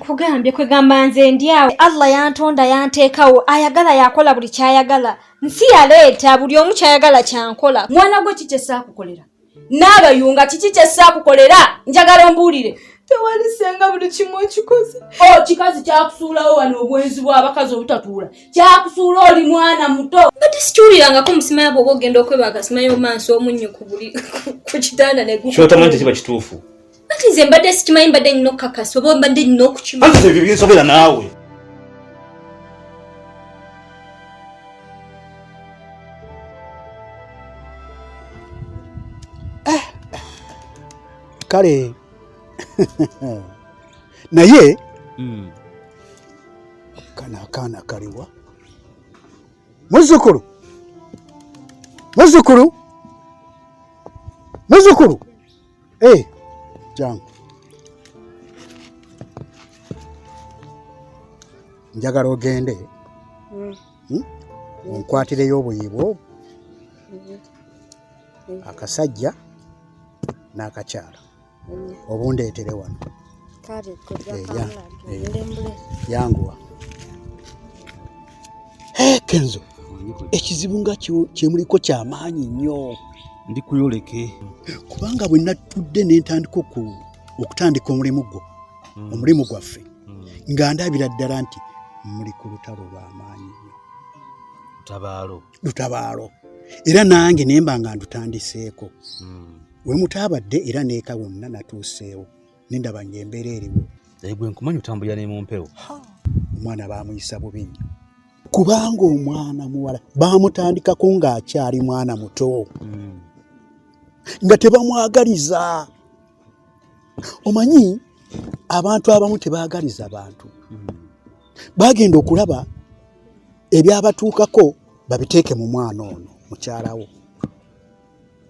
Kugambye kwegamba nze ndyawo Allah yantonda yanteekawo ayagala yakola buli kyayagala nsi yaleeta buli omu kyayagala kyankola mwana gwe kiki esaakukolera n'abayunga kiki kyesaakukolera njagala ombuulire tewali senga buli kimu ekikoze kikazi kyakusuulawo wano obwenzi bw'abakazi obutatuula kyakusuula oli mwana muto badde sikiwulirangako musimaya bw'oba ogenda okwebaka simayo maaso omunnyo ku buli ku kitanda kyotamanyi tekiba kituufu ati nze mbadde sikimanyi mbadde nnina okukakasa oba mbadde nnina okukimanya ati ebyo byensobera naawe kale naye kana akaana kaliwa muzzukulu jangu njagala ogende onkwatireyo obuyibo akasajja n'akakyala obundeetere wano yanguwa Kenzo ekizibu nga kyemuliko kyamaanyi nnyo ndikuyoleke kubanga bwe natudde n'entandika okutandika omulimu gwaffe nga ndabira ddala nti muli ku lutalo lw'amaanyi nnyo lutabaalo era nange nemba nga ndutandiseeko we mutabadde era neeka wonna natuuseewo nendaba ng'embeera eriwo gwe nkumanyi otambulira ne mu mpewo omwana baamuyisa bubi nnyo kubanga omwana muwala baamutandikako ng'akyali mwana muto nga tebamwagaliza omanyi abantu abamu tebaagaliza bantu bagenda okulaba ebyabatuukako babiteeke mu mwana ono mukyalawo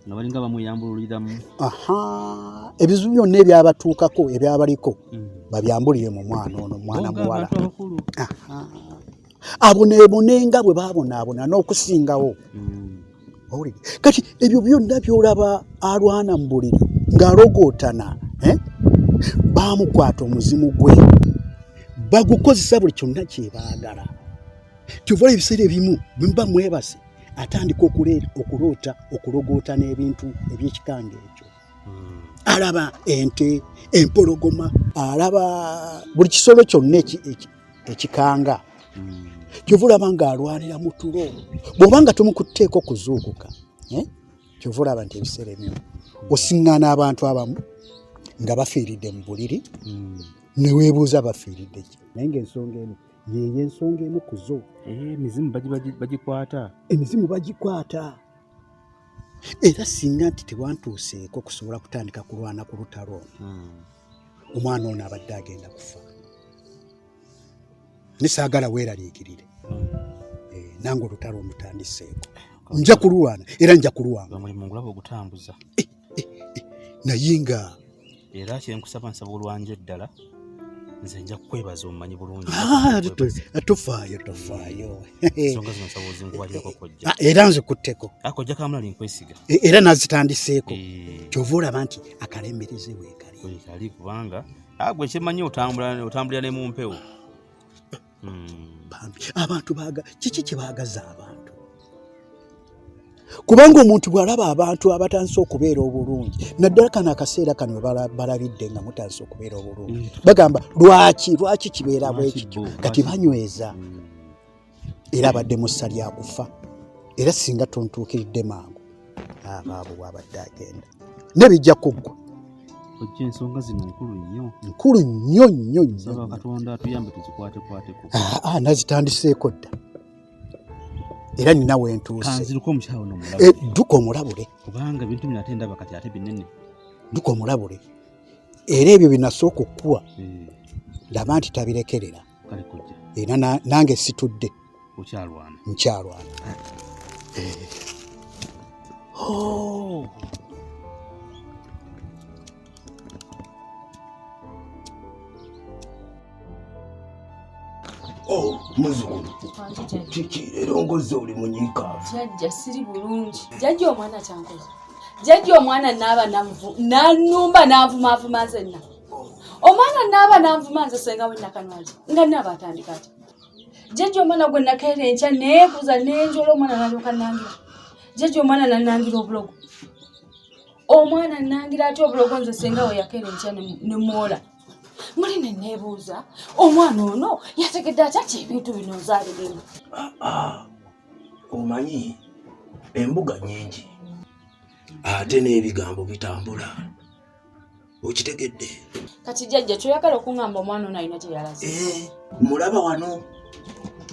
nga balinga bamuyambululiramu ebizibu byonna ebyabatuukako ebyabaliko babyambulire mu mwana ono mwana muwala aboneebonenga bwe baabonaabona n'okusingawo kati ebyo byonna byolaba alwana mu buliri ng'alogootana baamukwata omuzimu gwe bagukozesa buli kyonna kyebaagala kyova ebiseera ebimu bwe muba mwebase atandika okuloota okulogoota n'ebintu eby'ekikanga ekyo alaba ente empologoma alaba buli kisolo kyonna ekikanga kyova olaba ng'alwanira mu tulo bw'oba nga tomukutteeko kuzuukuka kyova olaba nti ebiseera ebimu osiŋŋaana abantu abamu nga bafiiridde mu buliri ne weebuuza bafiiridde ki naye ng'ensonga emu yeyo ensonga emu ku zo emizimu bagikwata era singa nti tewantuuseeko kusobola kutandika kulwana ku lutalo omwana ono abadde agenda kufa nesaagala weeraliikirire nange olutalo olutandiseeko nja kululwana era nja kulwana omulimu ngulaba ogutambuza naye nga era kyenkusaba nsaba olwanje eddala nze nja kukwebaza omumanyi bulungi tofaayo ensonga zino nsaba ozinkubalirako kojja era nzikutteko kojja kamulali nkwesiga era nazitandiseeko kyova olaba nti akalembereze weekali kubanga gwe kyemanyi otambulira ne mu mpewo abantu kiki kyebaagaza abantu kubanga omuntu bw'alaba abantu abatandise okubeera obulungi naddala kano akaseera kano balabidde nga mutandise okubeera obulungi bagamba lwaki kibeera bwekityo kati banyweza era abadde mussa lyakufa era singa tontuukiridde mangu abaabo bw'abadde agenda nebijja kuggwa ojja ensonga zino nkulu nnyo Katonda atuyambe tuzikwateko nazitandiseeko dda era nina wentuuse kanziruko omukyalo n'omulabule dduka omulabule kubanga bintu bino ate ndaba kati ate binene dduka omulabule era ebyo binasooka okuwa laba nti tabirekerera kale kojja era nange situdde nkyalwana Muzzukulu kiki erongoza oli munyiikaavu jjajja siri bulungi jjajja omwana kyankoze jjajja omwana naaba nanumba nanvumaavuma zenna Omwana naba nanvuma nze senga we nakanwaje. Nga naba atandika ati. Jjajja omwana gwe nakeera enkya neebuuza n'enjola omwana n'alyoka nangira. Jjajja omwana nanangira obulogo. Omwana nanangira ati obulogo nze senga we yakeera enkya ne mwola. Muli ne neebuuza omwana ono yategedde atya ki ebintu bino nzaaliremu. Omanyi embuga nnyingi ate n'ebigambo bitambula. Okitegedde? Kati jjajja kyoyagala okuŋŋamba omwana ono alina kye yalaze. Mulaba wano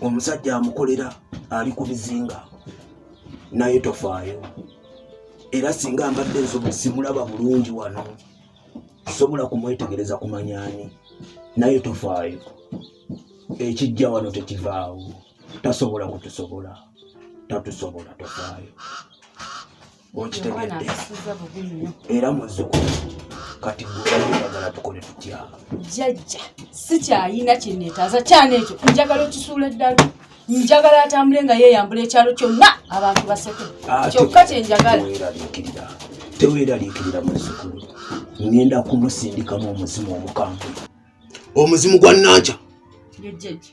omusajja amukolera ali ku bizinga naye tofaayo. Era singa mbadde nsobola simulaba bulungi wano sobola kumwetegereza kumanyani naye tofaayo. Ekijja wano tekivaawo. Tasobola kutusobola. Tatusobola tofaayo. Okitegedde? Era muzzukulu kati gweyagala tukole tutya? Jjajja sikyayina kye neetaaza kyana ekyo njagala okisuula eddala. Njagala atambule nga yeeyambula ekyalo kyonna abantu baseke. Kyokka kye njagala. Teweeraliikirira muzzukulu. Ngenda kumusindikamu omuzimu omukambwe. Omuzimu gwa Nankya.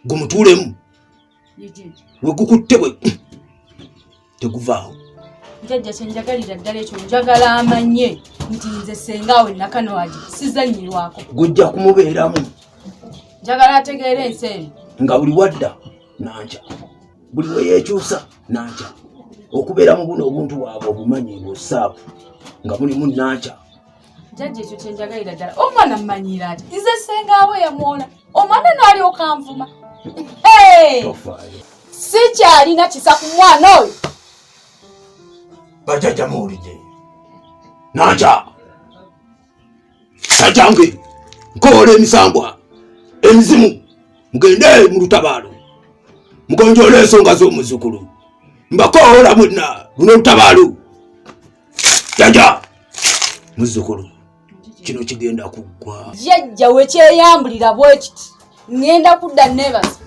Gumutuulemu. We gukutte bwe teguvaawo. Jjajja kye njagalira ddala ekyo njagala amanye nti nze sengaawe nakanwaje sizannyirwako. Gujja kumubeeramu. Njagala ategeere ensi eno. Nga buli wadda Nankya. Buli we yeekyusa Nankya. Okubeera mu buno obuntu bwabwe obumanyiibwa ossaabu nga mulimu Nankya. Jjajja ekyo kye njagalira ddala. Omwana mmanyiira ati nze sengaawe yamwola. Omwana n'alyoka anvuma. Tofaayo. Sikyalina kisa ku mwana oyo. Bajjajja muwulidde. Nankya. Jjajjange nkoola emisambwa emizimu mugende mu lutabaalo mugonjoola ensonga z'omuzzukulu mbakoola mwenna luno olutabaalo. Jjajja muzzukulu kino kigenda kuggwa. Jjajja we kyeyambulira bwe kiti ŋŋenda kudda neebaza.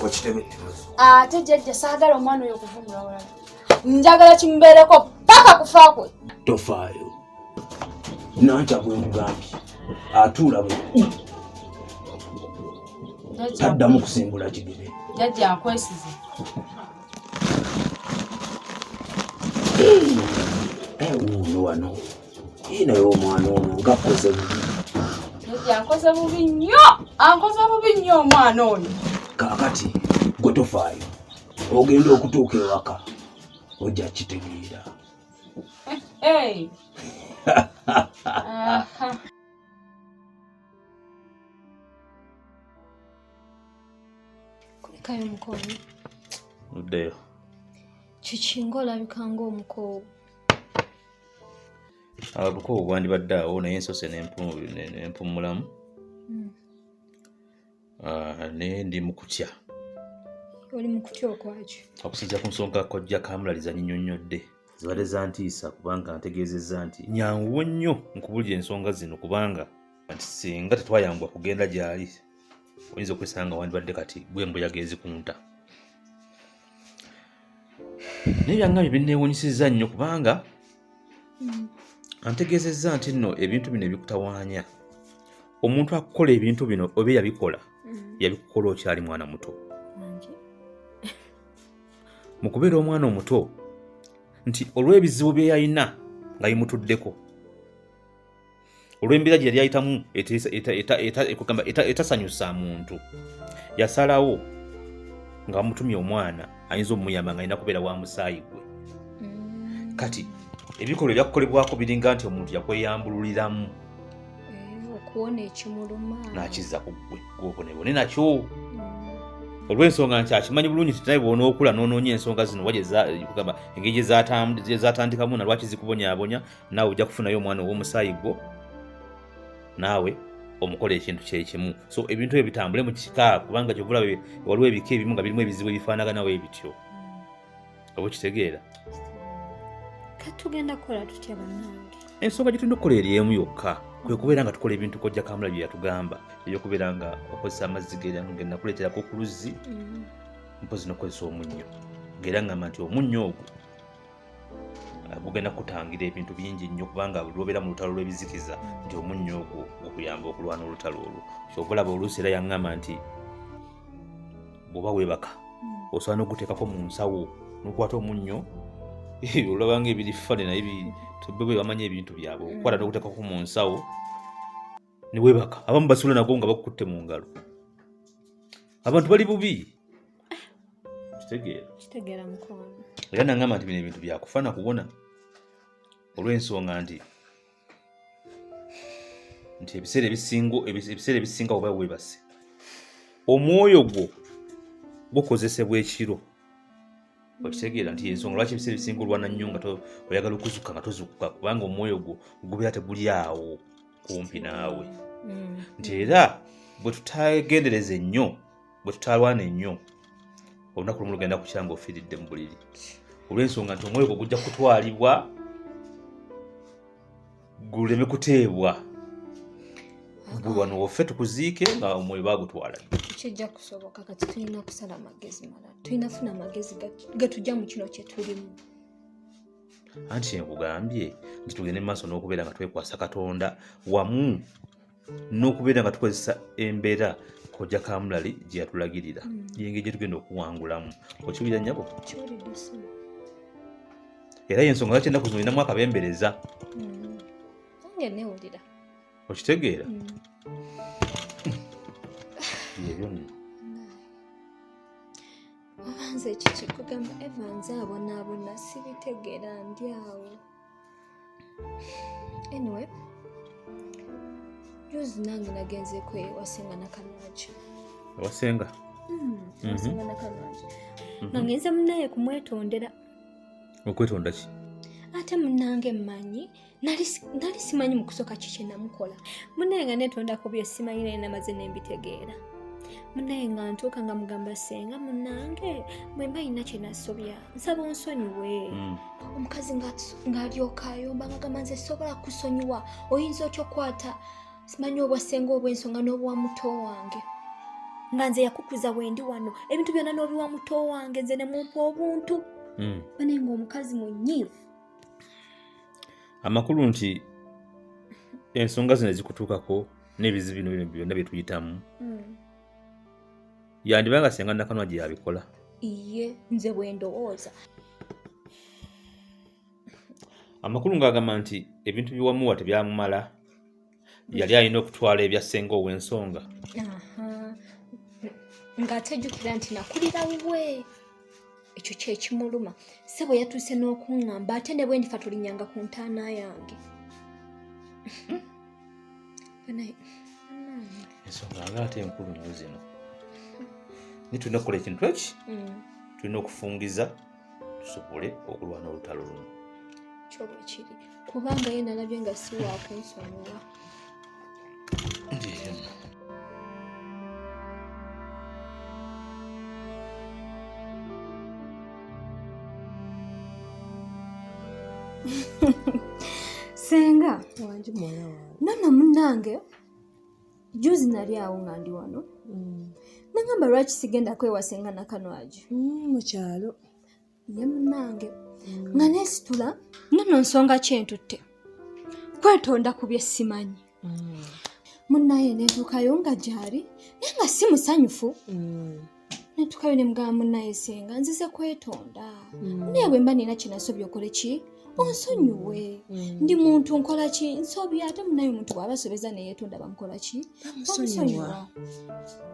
Okitegedde? Ate jjajja saagala omwana oyo kuvumula walala. Njagala kimubeereko paka kufa kwe. Tofaayo. Nankya bwe nkugambye atuula bwe taddamu kusimbula kigere. Jjajja nkwesize. Wuuno wano naye omwana ono nga akoze bubi. Jjajja ankoze bubi nnyo. Ankoze bubi nnyo omwana oyo. Kaakati gwe tofaayo. Ogenda okutuuka ewaka ojja kitegeera. Kulekayo omukoowu. Muddeyo. Kiki ng'olabika ng'omukoowu? Obukoowu bwandibadde awo naye ensose n'empummulamu. Naye ndi mu kutya. Oli mu kutya okwaki? Okusinziira ku nsonga kojja kamulaliza nnyonnyodde. Zibadde zantiisa kubanga ntegeezezza nti nyangu nnyo nkubulira ensonga zino kubanga nti singa tetwayambwa kugenda gy'ali oyinza okwesanga wandibadde kati gwe mbuyaga ezikunta. Naye byangamye binneewuunyisizza nnyo kubanga antegeezezza nti nno ebintu bino ebikutawaanya omuntu akukola ebintu bino oba yabikola yabikukola okyali mwana muto. Mu kubeera omwana omuto nti olw'ebizibu bye yalina nga bimutuddeko olw'embeera gye yali ayitamu etasanyusa muntu yasalawo nga mutumye omwana ayinza omuyamba nga alina kubeera wa musaayi gwe. Kati ebikolwa ebyakukolebwako biringa nti omuntu yakweyambululiramu okuwona ekimuluma n'akizza ku ggwe gw'obonebone nakyo. Olw'ensonga nti akimanyi bulungi nti naye bw'onookula n'onoonya ensonga zino wagamba engeri gye zatandikamu na lwaki zikubonyaabonya naawe ojja kufunayo omwana ow'omusaayi gwo naawe omukola ekintu kyekimu. So ebintu ebyo bitambule mu kika kubanga kyovula waliwo ebika ebimu nga birimu ebizibu ebifaanaganawo ebityo. Oba okitegeera? Katugenda kukola tutya bannange? Ensonga gye tulina okukola eri emu yokka kwe kubeera nga tukola ebintu kojja kamula bye yatugamba eby'okubeera nga okozesa amazzi geera nga nakuleeterako ku luzzi mpozi n'okozesa omunnyo ng'era ngamba nti omunnyo ogwo bugenda kutangira ebintu bingi nnyo kubanga lwobeera mu lutalo lw'ebizikiza nti omunnyo ogwo okuyamba okulwana olutalo olwo kyobalaba oluusi era yaŋŋamba nti bw'oba weebaka osobola n'oguteekako mu nsawo n'okwata omunnyo olabanga ebirifa naye bwe bamanya ebintu byabwe okukwata n'oguteekako mu nsawo ne weebaka abamu basula nagwo nga bakukutte mu ngalo abantu bali bubi kitegeera mukono era naŋŋamba nti bino ebintu byakufa na kuwona olw'ensonga nti ebiseera ebisinga oba weebase omwoyo gwo gukozesebwa ekiro okitegeera nti ensonga lwaki ebiseera ebisinga olwana nnyo nga oyagala okuzuka nga tozukuka kubanga omwoyo gwo gubeera teguli awo kumpi naawe nti era bwe tutagendereza ennyo bwe tutalwana ennyo olunaku lumu lugenda kukira nga ofiiridde mu buliri olw'ensonga nti omwoyo gwo gujja kutwalibwa guleme kuteebwa gwe wano waffe tukuziike nga omwoyo bagutwala kijja kusoboka kati tulina kusala amagezi malala tulina funa amagezi gatujja mu kino kye tulimu anti nkugambye nti tugende mu maaso n'okubeera nga twekwasa Katonda wamu n'okubeera nga tukozesa embeera kojja Kamulali gye yatulagirira yengeri gye tugenda okuwangulamu okiwulira nnyabo era y'ensonga lwaki ennaku zino olinamu akabembereza nange newulira okitegeera ebyo nno obanze ekyo kikugamba Evans abonaabona sibitegeera ndi awo anyway juzi nange nagenzeeko ewasenga Nakanwagi wasenga wasenga Nakanwagi nga ngenze munaye kumwetondera okwetonda ki ate munange mmanyi nali simanyi mu kusooka kiki namukola munaye nga netondako bye simanyi naye namaze nembitegeera munaye nga ntuuka nga mugamba senga munange mwemba yina kye nasobya nsaba onsonyiwe omukazi ng'alyoka ayomba nga gamba nze sobola kusonyiwa oyinza otya okwata simanyi obwasenga obw'ensonga n'obuwa muto wange nga nze yakukuza wendi wano ebintu byonna n'obiwa muto wange nze ne mumpa obuntu bane ng'omukazi munyiivu amakulu nti ensonga zino zikutuukako n'ebizibu bino byonna bye tuyitamu yandibanga senga Nakanwagi yabikola iye nze bwe ndowooza amakulu ng'agamba nti ebintu biwamuwa tebyamumala yali alina okutwala ebya ssenga ow'ensonga ng'atejjukira nti nakulira we ekyo kyekimuluma ssebo yatuuse n'okuŋŋamba ate ne bwe ndifa tolinyanga ku ntaana yange ensonga nga ate enkulu nnyo zino nitulina okukola ekintu eki tulina okufungiza tusobole okulwana olutalo luno kyo bwe kiri kubanga ye nalabye nga si waakunsonyiwa senga wangi mwana wange nonna munnange juzi nali awo nga ndi wano nagamba lwaki sigenda kwewasenga Nakanwagi mu kyalo ye munnange nga neesitula nno nsonga kyentutte kwetonda ku bye simanyi munnaye nentuukayo nga gyali naye nga si musanyufu nentuukayo ne mugamba munnaye senga nzize kwetonda naye bwe mba nina kyenasobya okole ki onsonyiwe ndi muntu nkola ki nsobya ate munnaye omuntu bw'aba asobeza neyeetonda bamukola ki bamusonyiwa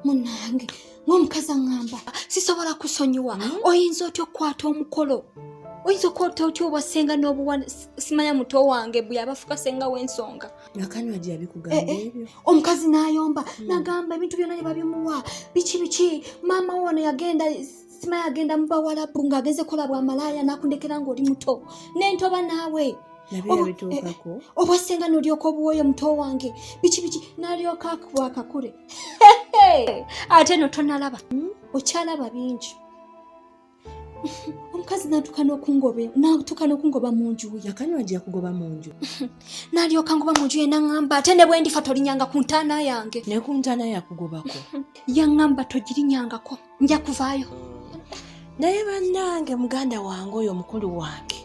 munnange ng'omukazi aŋŋamba sisobola kusonyiwa oyinza otya okukwata omukolo oyinza okwata otya obwasenga n'obuwa simanya muto wange bwe yabafuka senga w'ensonga Nakanwagi yabikugamba ebyo omukazi n'ayomba nagamba ebintu byonna ne babimuwa biki maama wano yagenda simanya yagenda mu bawalabu ng'agenze kola bwa malaya nakundekera ng'oli muto nentoba naawe nabyo yabituukako obwasenga n'olyoka obuwoyo muto wange biki n'alyoka akuwa akakule ate no tonalaba okyalaba bingi omukazi natuuka n'okungoba mu nju ye Nakanwagi yakugoba mu nju n'alyoka ngoba mu nju ye n'aŋŋamba ate ne bwe ndifa tolinyanga ku ntaana yange ne ku ntaana yakugobako yaŋŋamba togirinyangako nja kuvaayo naye bannange muganda wange oyo omukulu wange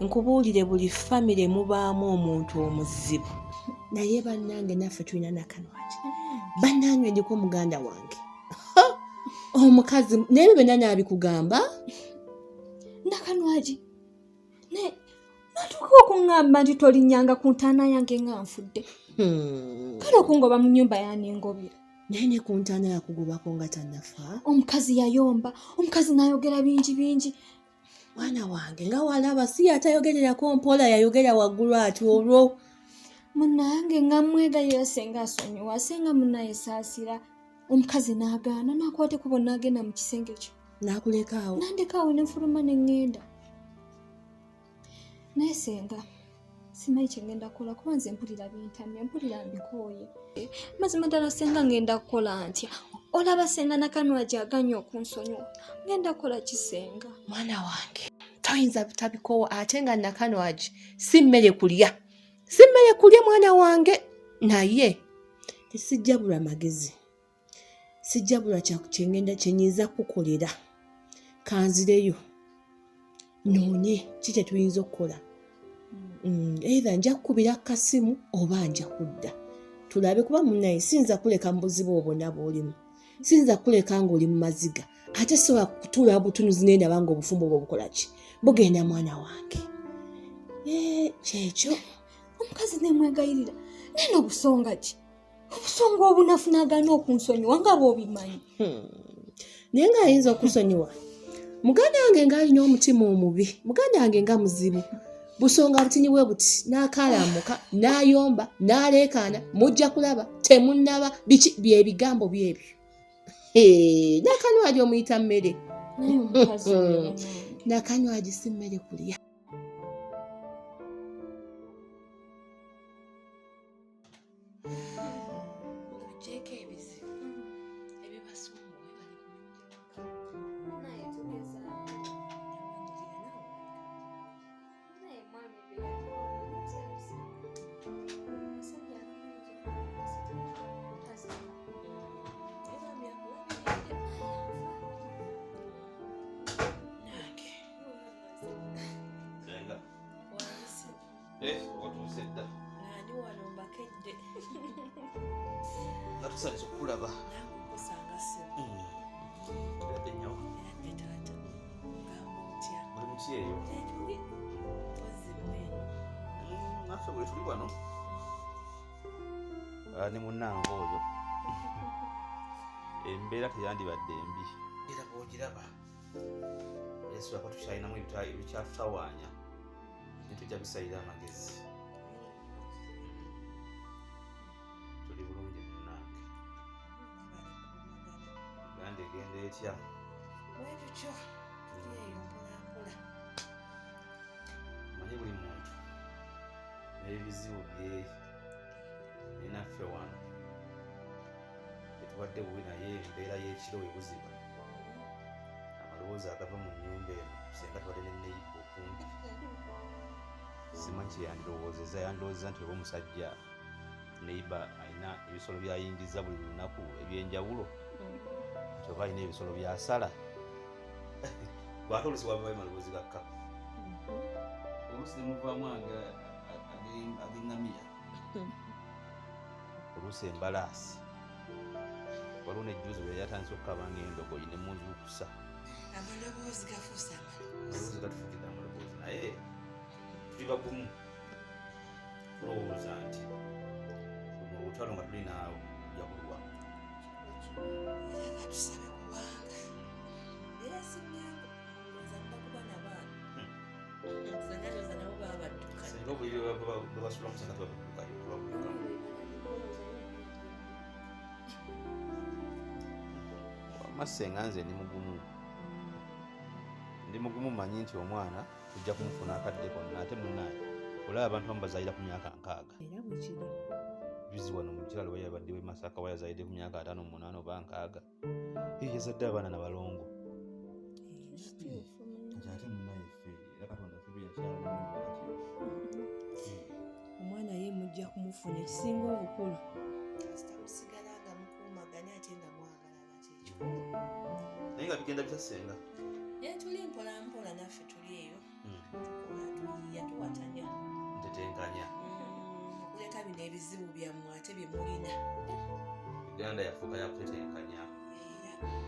nkubuulire buli famire mubaamu omuntu omuzibu naye bannange naffe tulina nakanwaki bannange ndiko muganda wange omukazi naye byonna naabikugamba nakanwagi natuuka okuŋŋamba nti tolinnyanga ku ntaana yange nga nfudde kale okungoba mu nnyumba yaningobya naye ne ku ntaana yakugobako nga tannafa omukazi yayomba omukazi n'ayogera bingi bingi mwana wange nga walaba si yatayogererako mpola yayogera waggulu ati olwo munnange nga mwega yesenga asonyiwa asenga munnaye saasira omukazi n'agaana n'akwate kubo n'agenda mu kisenge kyo n'akulekaawo nandekaawo nenfuluma neŋŋenda naye senga simanyi kyengenda kukola kuba nze mpulira bintamye mpulira mbikooye mazima ddala senga ngenda kukola ntya olaba senga nakanwagi aganye okunsonyiwa ngenda kukola kisenga mwana wange toyinza butabikoowa ate nga nakanwagi si mmere kulya mwana wange naye tesijja bulwa magezi sijja bulwa kyenyinza kukolera kanzireyo noonye ki kyetuyinza okukola either nja kukubira kasimu oba nja kudda tulabe kuba munnaye siyinza kuleka mu buzibu obwonna bw'olimu siyinza kuleka ng'oli mu maziga ate sobola kutuula butunuzi nendaba nga obufumbo obwo bukola ki bugenda mwana wange kyekyo omukazi nemwegayirira naye n'obusonga ki obusonga obunafu n'agaana okunsonyiwa nga bw'obimanyi naye ng'ayinza okusonyiwa muganda wange ng'alina omutima omubi muganda wange nga muzibu busonga butinyi bwe buti n'akalamuka n'ayomba n'aleekaana mujja kulaba temunnaba biki byebigambo byebyo nakanwagi omuyita mmere nakanwagi si mmere kulya Natusanyusa okulaba. Buli muti eyo. Naffe bwe tuli wano. Ni munnange oyo. Embeera teyandibadde mbi. Era bw'ogiraba. Yesu ako tukyalinamu ebikyatutawaanya. Netujja bisayira amagezi. Tuli bulungi munnange. Uganda egenda etya? Bwetutyo tuliyo mpolampola. Manyi buli muntu n'ebizibu bye ninaffe wano etubadde bubi naye embeera y'ekiro ebuziba amalowoozi agava mu nnyumba eno senga tubadde nenneyipa okumpi simanyi kyeyandirowoozeza yandirowoozeza nti oba omusajja neiba alina ebisolo byayingiza buli lunaku ebyenjawulo nti oba alina ebisolo byasala bwate olusi wavayo malowoozi gakka olusi nemuvaamu ag'engamiya oluusi embalaasi waliwo nejjuzi bwe yatandise okukabanga endogoyi nemuzuukusa amaloboozi gafuusa amaloboozi gatufukidde amaloboozi naye tuli bagumu tulowooza nti luno olutalo nga tuli naawe ojja kulwa era katusabe kubanga era simyangu ozamba kuba nabaana senga lyoza nabo baba badduka singa obuliri bwe basula musanga tubabaddukayo tubabuddukamu masenga nze ndi mugumu manyi nti omwana tujja kumufuna akadde konna ate munnaye olaba abantu bamu bazaalira ku myaka 6 era bwekiri juzi wano mu kiralo weyabadde we Masaka wayazaalidde ku myaka 58 oba 6 yazadde abaana nabalongo ate munnaye ffe era katonda ffe yakyalamu omwana ye mujja kumufuna ekisinga obukulu sitamusigala nga mukuumaganya ate nga mwagalana kyekyo naye nga bigenda bitasenga tuli mpolampola naffe tuli eyo tukola tuyiya ebizibu byammwe ate bye mulina. Uganda yafuuka yakutetenkanya. Era